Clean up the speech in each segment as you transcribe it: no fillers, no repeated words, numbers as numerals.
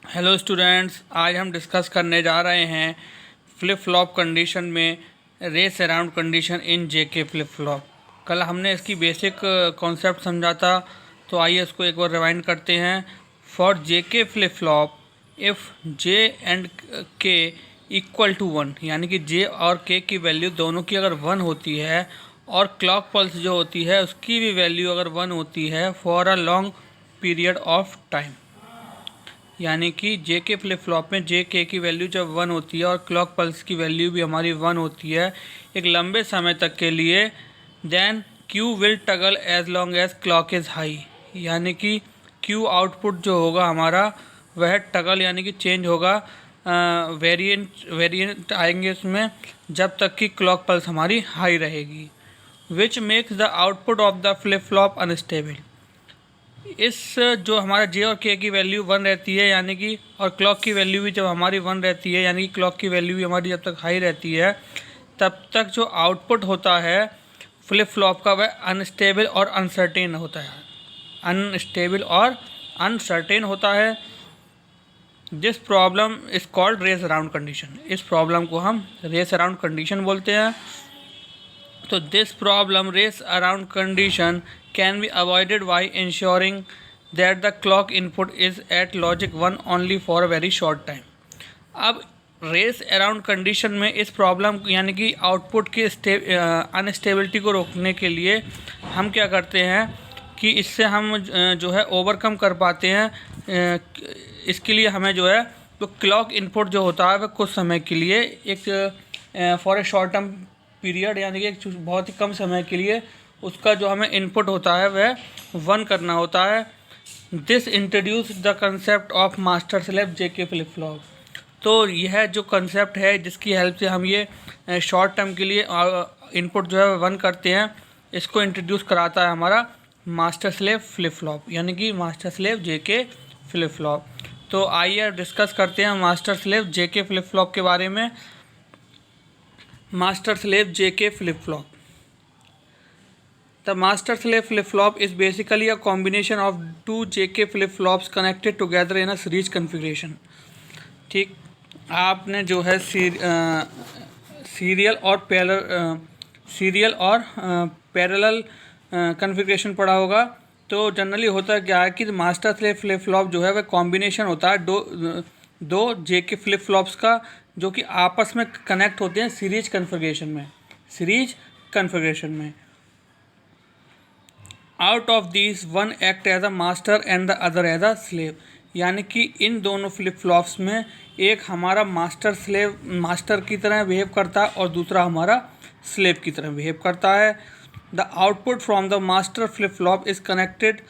Hello students, आज हम discuss करने जा रहे हैं फ्लिप फ्लॉप कंडीशन में race around condition in JK flip flop. कल हमने इसकी बेसिक कॉन्सेप्ट समझा था, तो आइए इसको एक बार रिवाइंड करते हैं। For JK flip flop if J and K equal to 1, यानी कि जे और के की वैल्यू दोनों की अगर 1 होती है और क्लॉक पल्स जो होती है उसकी भी वैल्यू अगर 1 होती है for a long period of time, यानी कि जे के फ्लिप फ्लॉप में जे के की वैल्यू जब 1 होती है और क्लॉक पल्स की वैल्यू भी हमारी 1 होती है एक लंबे समय तक के लिए, then Q will toggle as long as clock is high, यानी कि क्यू आउटपुट जो होगा हमारा वह टगल यानी कि चेंज होगा, वेरिएंट आएंगे उसमें जब तक कि क्लॉक पल्स हमारी हाई रहेगी, which makes the output of the flip flop unstable. इस जो हमारा जे और के की वैल्यू 1 रहती है, यानी कि और क्लॉक की वैल्यू भी जब हमारी 1 रहती है, यानी कि क्लॉक की वैल्यू भी हमारी जब तक हाई रहती है तब तक जो आउटपुट होता है फ्लिप फ्लॉप का वह अनस्टेबल और अनसर्टेन होता है। अनस्टेबल और अनसर्टेन होता है। This problem is called race around condition. इस प्रॉब्लम को हम रेस अराउंड कंडीशन बोलते हैं। तो this problem race around condition can be avoided by ensuring that the clock input is at logic 1 only for a very short time। अब race around condition में इस problem यानी कि आउटपुट की instability को रोकने के लिए हम क्या करते हैं कि इससे हम जो है ओवरकम कर पाते हैं। इसके लिए हमें जो है तो क्लॉक इनपुट जो होता है वह कुछ समय के लिए एक for a short term period, यानी कि एक बहुत ही कम समय के लिए उसका जो हमें इनपुट होता है वह 1 करना होता है। This introduce the concept of master slave JK flip flop. तो यह जो कंसेप्ट है जिसकी हेल्प से हम ये शॉर्ट टर्म के लिए इनपुट जो है 1 करते हैं, इसको इंट्रोड्यूस कराता है हमारा मास्टर स्लेव फ्लिप फ्लॉप, यानी कि मास्टर स्लेव जेके फ्लिप फ्लॉप। तो आइए डिस्कस करते हैं मास्टर स्लेव जेके फ्लिप फ्लॉप के बारे में। Master slave JK flip flop. The master slave flip flop is basically a combination of two JK flip flops connected together in a series configuration। ठीक, आपने जो है सीरियल और पैरेलल कन्फिग्रेशन पढ़ा होगा। तो जनरली होता क्या है कि मास्टर स्लेव फ्लिप फ्लॉप जो है वह कॉम्बिनेशन होता है दो JK फ्लिप फ्लॉप्स का, जो कि आपस में कनेक्ट होते हैं सीरीज कन्फिग्रेशन में। Out of these one act as a master and the other as a slave, यानी कि इन दोनों फ्लिप फ्लॉप्स में एक हमारा मास्टर की तरह बिहेव करता है और दूसरा हमारा स्लेव की तरह बिहेव करता है। The output from the master flip flop is connected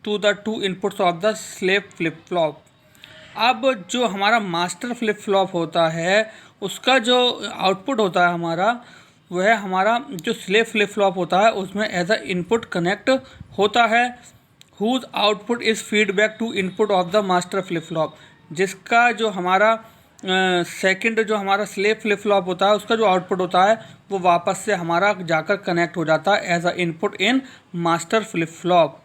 to the two inputs of the slave flip flop. अब जो हमारा मास्टर फ्लिप फ्लॉप होता है उसका जो आउटपुट होता है हमारा, वह हमारा जो स्लेव फ्लिप फ्लॉप होता है उसमें एज अ इनपुट कनेक्ट होता है, whose output is feedback to input of the master flip flop. जिसका जो हमारा सेकंड जो हमारा स्लेव फ्लिप फ्लॉप होता है उसका जो आउटपुट होता है वो वापस से हमारा जाकर कनेक्ट हो जाता है as a input in master flip flop,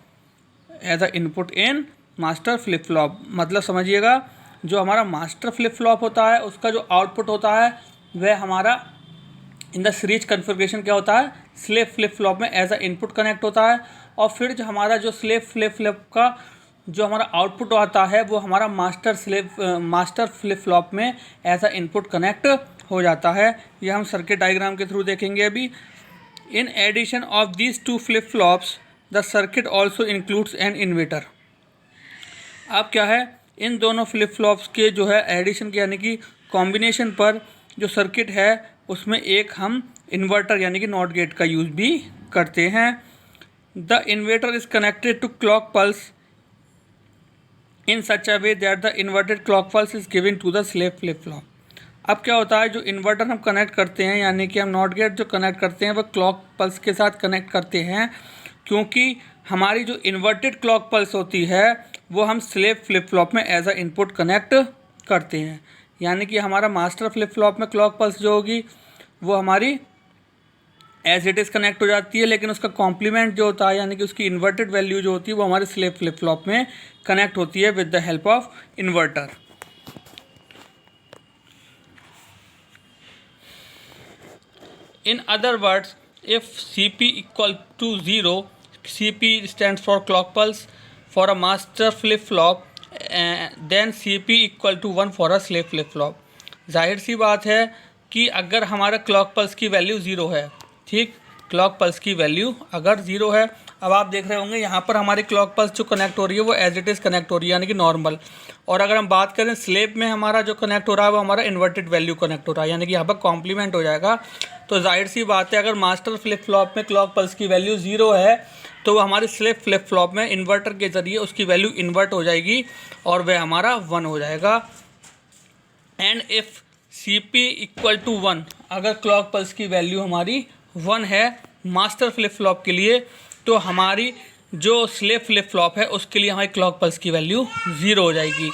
as a input in master flip flop. मतलब समझिएगा, जो हमारा मास्टर फ्लिप फ्लॉप होता है उसका जो आउटपुट होता है वह हमारा इन द सीरीज कन्फिग्रेशन क्या होता है, स्लेव फ्लिप फ्लॉप में एज अ इनपुट कनेक्ट होता है। और फिर जो हमारा जो स्लेव फ्लिप फ्लॉप का जो हमारा आउटपुट आता है वो हमारा मास्टर फ्लिप फ्लॉप में एज अ इनपुट कनेक्ट हो जाता है। ये हम सर्किट डायग्राम के थ्रू देखेंगे अभी। In addition of these two flip flops the circuit also includes an inverter. अब क्या है, इन दोनों फ्लिप फ्लॉप्स के जो है एडिशन के यानी कि कॉम्बिनेशन पर जो सर्किट है उसमें एक हम इन्वर्टर यानी कि नॉट गेट का यूज़ भी करते हैं। The inverter is connected to clock pulse in such a way that the inverted clock pulse is given to the slave flip flop. अब क्या होता है, जो इन्वर्टर हम कनेक्ट करते हैं यानी कि हम नॉट गेट जो कनेक्ट करते हैं वह क्लॉक पल्स के साथ कनेक्ट करते हैं, क्योंकि हमारी जो इन्वर्टेड क्लॉक पल्स होती है वो हम स्लेव फ्लिप फ्लॉप में एज अ इनपुट कनेक्ट करते हैं। यानी कि हमारा मास्टर फ्लिप फ्लॉप में क्लॉक पल्स जो होगी वो हमारी एज इट इज़ कनेक्ट हो जाती है, लेकिन उसका कॉम्प्लीमेंट जो होता है यानी कि उसकी इन्वर्टेड वैल्यू जो होती है वो हमारे स्लेव फ्लिप फ्लॉप में कनेक्ट होती है with the help of inverter. In other words, if CP equal to 0, CP stands for clock pulse for a master flip flop, then CP equal to 1 for a slave flip flop. जाहिर सी बात है कि अगर हमारा clock pulse की value zero है, ठीक, क्लॉक पल्स की वैल्यू अगर ज़ीरो है, अब आप देख रहे होंगे यहाँ पर हमारी क्लॉक पल्स जो कनेक्ट हो रही है वो एज इट इज़ कनेक्ट हो रही है, यानी कि नॉर्मल। और अगर हम बात करें स्लेव में हमारा जो कनेक्ट हो रहा है वो हमारा इन्वर्टेड वैल्यू कनेक्ट हो रहा है, यानी कि यहाँ पर कॉम्प्लीमेंट हो जाएगा। तो जाहिर सी बात है अगर मास्टर फ्लिप फ्लॉप में क्लॉक पल्स की वैल्यू ज़ीरो है तो वो हमारे स्लेव फ्लिप फ्लॉप में इन्वर्टर के ज़रिए उसकी वैल्यू इन्वर्ट हो जाएगी और वह हमारा 1 हो जाएगा। And if CP equal to 1, अगर क्लॉक पल्स की वैल्यू हमारी 1 है मास्टर फ्लिप फ्लॉप के लिए, तो हमारी जो स्लेव फ्लिप फ्लॉप है उसके लिए हमारी क्लॉक पल्स की वैल्यू 0 हो जाएगी।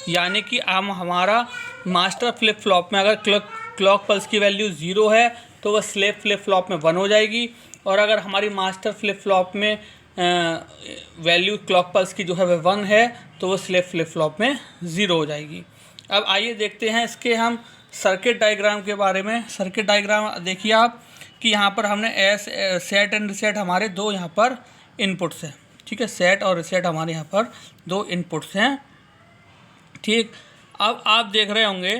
यानी कि हम हमारा मास्टर फ्लिप फ्लॉप में अगर क्लॉक पल्स की वैल्यू 0 है तो वह स्लेव फ्लिप फ्लॉप में 1 हो जाएगी, और अगर हमारी मास्टर फ्लिप फ्लॉप में वैल्यू क्लॉक पल्स की जो है वह 1 है तो वो स्लेव फ्लिप फ्लॉप में 0 हो जाएगी। अब आइए देखते हैं इसके हम सर्किट डायग्राम के बारे में। सर्किट डायग्राम देखिए आप कि यहाँ पर हमने सेट एंड रिसेट हमारे दो यहाँ पर इनपुट्स हैं, ठीक है, सेट और रिसेट हमारे यहाँ पर दो इनपुट्स हैं, ठीक। अब आप देख रहे होंगे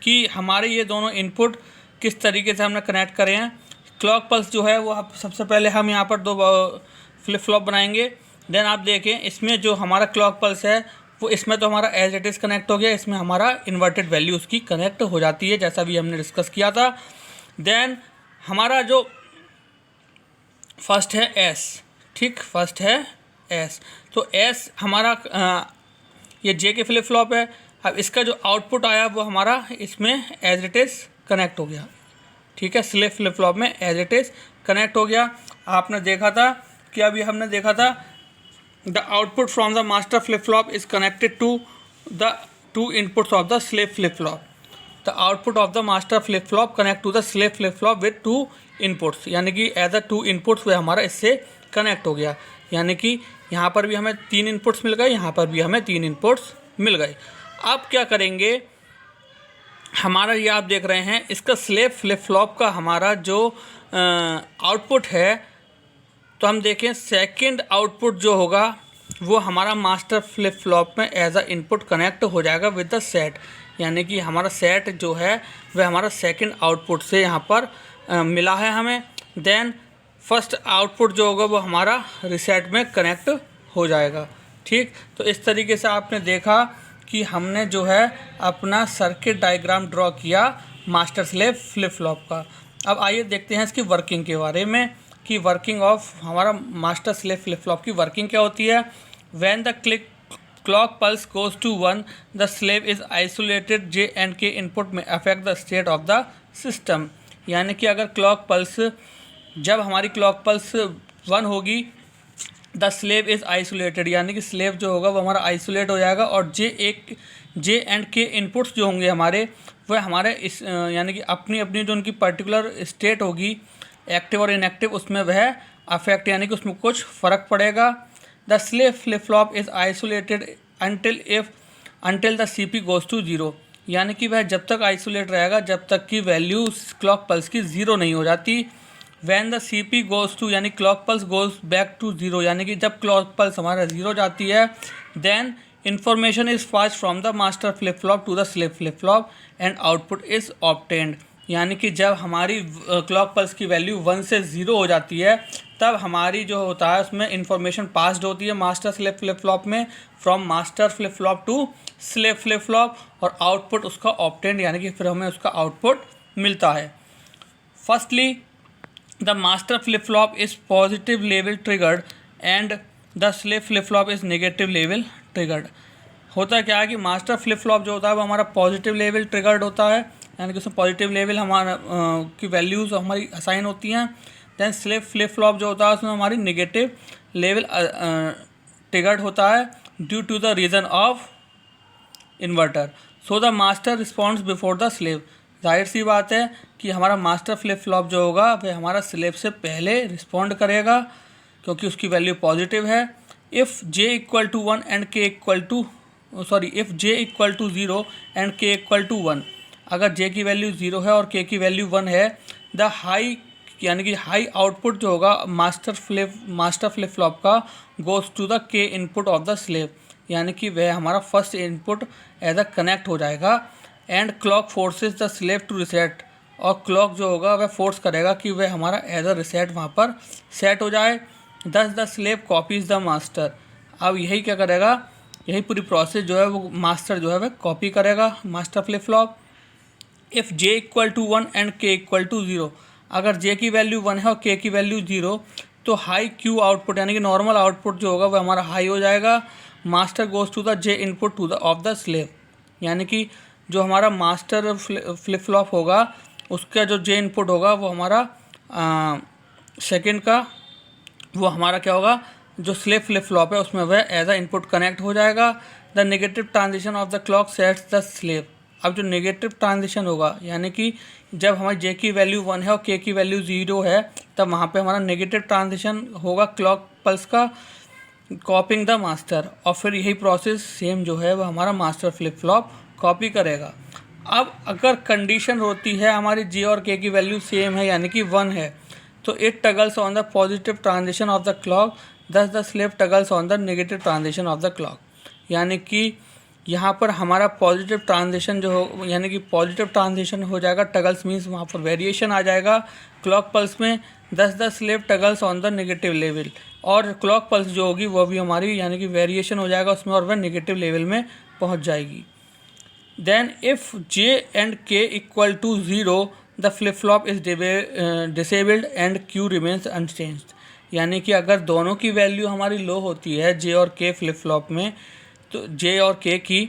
कि हमारे ये दोनों इनपुट किस तरीके से हमने कनेक्ट करे हैं। क्लॉक पल्स जो है वो सबसे पहले हम यहाँ पर दो फ्लिप फ्लॉप बनाएंगे। देन आप देखें इसमें जो हमारा क्लॉक पल्स है वो इसमें तो हमारा एज इट इज़ कनेक्ट हो गया, इसमें हमारा इन्वर्टेड वैल्यू उसकी कनेक्ट हो जाती है, जैसा भी हमने डिस्कस किया था। देन हमारा जो फर्स्ट है एस, ठीक, फर्स्ट है एस, तो एस हमारा ये जे के फ्लिप फ्लॉप है। अब इसका जो आउटपुट आया वो हमारा इसमें एज इट इज़ कनेक्ट हो गया, ठीक है, स्लेव फ्लिप फ्लॉप में एज इट इज़ कनेक्ट हो गया। आपने देखा था कि अभी हमने देखा था the output from the master flip flop is connected to the two inputs of the slave flip flop. The output of the master flip flop connect to the slave flip flop with 2 inputs, यानी कि as a 2 inputs वह हमारा इससे connect हो गया। यानी कि यहाँ पर भी हमें 3 इनपुट्स मिल गए, यहाँ पर भी हमें 3 इनपुट्स मिल गए। अब क्या करेंगे, हमारा ये आप देख रहे हैं इसका स्लेव फ्लिप फ्लॉप का हमारा जो आउटपुट है, तो हम देखें सेकंड आउटपुट जो होगा वो हमारा मास्टर फ्लिप फ्लॉप में एज अ इनपुट कनेक्ट हो जाएगा विद द सेट, यानी कि हमारा सेट जो है वह हमारा सेकंड आउटपुट से यहाँ पर मिला है हमें। देन फर्स्ट आउटपुट जो होगा वो हमारा रिसेट में कनेक्ट हो जाएगा, ठीक। तो इस तरीके से आपने देखा कि हमने जो है अपना सर्किट डायग्राम ड्रॉ किया मास्टर स्लेव फ्लिप फ्लॉप का। अब आइए देखते हैं इसकी वर्किंग के बारे में कि वर्किंग ऑफ हमारा मास्टर स्लेव फ्लिप फ्लॉप की वर्किंग क्या होती है। When the clock pulse goes to 1 the slave is isolated, J and K input में affect the state of the system. यानी कि अगर क्लॉक पल्स, जब हमारी क्लॉक पल्स 1 होगी द स्लेव इज़ आइसोलेटेड, यानी कि स्लेव जो होगा वो हमारा आइसोलेट हो जाएगा, और जे एंड के इनपुट्स जो होंगे हमारे वह हमारे इस यानी कि अपनी अपनी जो उनकी पर्टिकुलर स्टेट होगी एक्टिव और इनएक्टिव, उसमें वह अफेक्ट, यानी कि उसमें कुछ फ़र्क पड़ेगा। The slave flip flop is isolated until the CP goes to 0, यानी कि वह जब तक आइसोलेट रहेगा जब तक कि वैल्यू क्लॉक पल्स की 0 नहीं हो जाती। When the CP goes to, यानी clock pulse goes back to 0, यानी कि जब क्लॉक पल्स हमारा 0 जाती है, then information is passed from the master flip flop to the slave flip flop and output is obtained. यानी कि जब हमारी क्लॉक पल्स की वैल्यू 1 से 0 हो जाती है तब हमारी जो होता है उसमें इंफॉर्मेशन पास्ड होती है मास्टर स्लेव फ्लिप फ्लॉप में from master flip flop to slave flip flop, और आउटपुट उसका ऑब्टेन्ड, यानी कि फिर हमें उसका आउटपुट मिलता है। Firstly the master flip flop is positive level triggered and the slave flip flop is negative level triggered. होता क्या है कि मास्टर फ्लिप फ्लॉप जो होता है वो हमारा पॉजिटिव लेवल ट्रिगर्ड होता है, यानी कि उसमें पॉजिटिव लेवल हमारा की वैल्यूज़ हमारी असाइन होती हैं। दैन स्लेव फ्लिप फ्लॉप जो होता है उसमें हमारी नेगेटिव लेवल ट्रिगर्ड होता है due to the reason of inverter. So the master responds before the slave. जाहिर सी बात है कि हमारा मास्टर फ्लिप फ्लॉप जो होगा वह हमारा स्लेव से पहले रिस्पॉन्ड करेगा क्योंकि उसकी वैल्यू पॉजिटिव है। If J equal to 1 and K equal to if J equal to 0 and K equal to 1, अगर जे की वैल्यू 0 है और के की वैल्यू 1 है, द हाई यानी कि हाई आउटपुट जो होगा मास्टर फ्लिप फ्लॉप का goes to the K input of the slave, यानी कि वह हमारा first input as a connect हो जाएगा। And clock forces the slave to reset, और क्लॉक जो होगा वह फोर्स करेगा कि वह हमारा एज अ रिसेट वहाँ पर सेट हो जाए। दस the slave copies the master, अब यही क्या करेगा, यही पूरी प्रोसेस जो है वो मास्टर जो है वह कॉपी करेगा master flip flop. If J equal to 1 and K equal to 0, अगर जे की वैल्यू 1 है और के की वैल्यू 0, तो हाई क्यू आउटपुट यानी कि नॉर्मल आउटपुट जो होगा वह हमारा हाई हो जाएगा। Master goes to the J input to the of the slave, यानी कि जो हमारा मास्टर फ्लिप फ्लॉप होगा उसका जो जे इनपुट होगा वो हमारा सेकंड का वो हमारा क्या होगा, जो स्लेव फ्लिप फ्लॉप है उसमें वह एज अ इनपुट कनेक्ट हो जाएगा। The negative transition of the clock sets the slave, अब जो नेगेटिव ट्रांजिशन होगा यानी कि जब हमारी जे की वैल्यू 1 है और के की वैल्यू 0 है, तब वहाँ पे हमारा नेगेटिव ट्रांजिशन होगा क्लॉक पल्स का, कॉपिंग द मास्टर, और फिर यही प्रोसेस सेम जो है वह हमारा मास्टर फ्लिप फ्लॉप कॉपी करेगा। अब अगर कंडीशन होती है हमारी जे और के की वैल्यू सेम है यानी कि 1 है, तो it toggles on the positive transition of the clock, thus the slave toggles on the negative transition of the clock, यानी कि यहाँ पर हमारा पॉजिटिव ट्रांजिशन जो हो यानी कि पॉजिटिव ट्रांजिशन हो जाएगा, टगल्स मीन्स वहाँ पर वेरिएशन आ जाएगा क्लॉक पल्स में। Thus the slave toggles on the negative level, और क्लॉक पल्स जो होगी वो भी हमारी यानी कि वेरिएशन हो जाएगा उसमें और वह नेगेटिव लेवल में पहुँच जाएगी। Then if J and K equal to 0 the flip flop is disabled and Q remains unchanged, यानी कि अगर दोनों की वैल्यू हमारी लो होती है जे और के फ्लिप फ्लॉप में, तो जे और के की,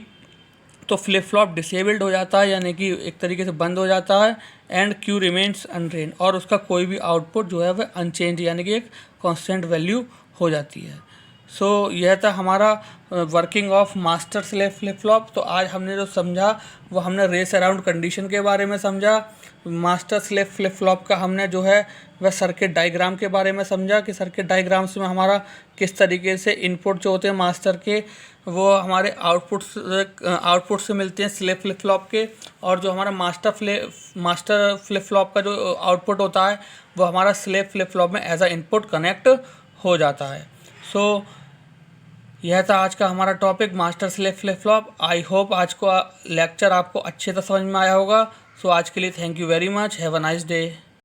तो फ्लिप फ्लॉप डिसेबल्ड हो जाता है यानी कि एक तरीके से बंद हो जाता है। एंड क्यू रिमेन्स अनरेन, और उसका कोई भी आउटपुट जो है वह अनचेंज यानी कि एक कांस्टेंट वैल्यू हो जाती है। सो यह था हमारा working of master slave flip flop. तो आज हमने जो समझा वो हमने रेस अराउंड कंडीशन के बारे में समझा, मास्टर स्लेव फ्लिप फ्लॉप का हमने जो है वह सर्किट डायग्राम के बारे में समझा कि सर्किट डायग्राम्स में हमारा किस तरीके से इनपुट जो होते हैं मास्टर के वो हमारे आउटपुट से मिलते हैं स्लेव फ्लिप फ्लॉप के, और जो हमारा मास्टर फ्लिप फ्लॉप का जो आउटपुट होता है वो हमारा स्लेव फ्लिप फ्लॉप में एज अ इनपुट कनेक्ट हो जाता है। सो यह था आज का हमारा topic master slave flip flop. I hope आज को लेक्चर आपको अच्छे से समझ में आया होगा। सो आज के लिए thank you very much, have a nice day.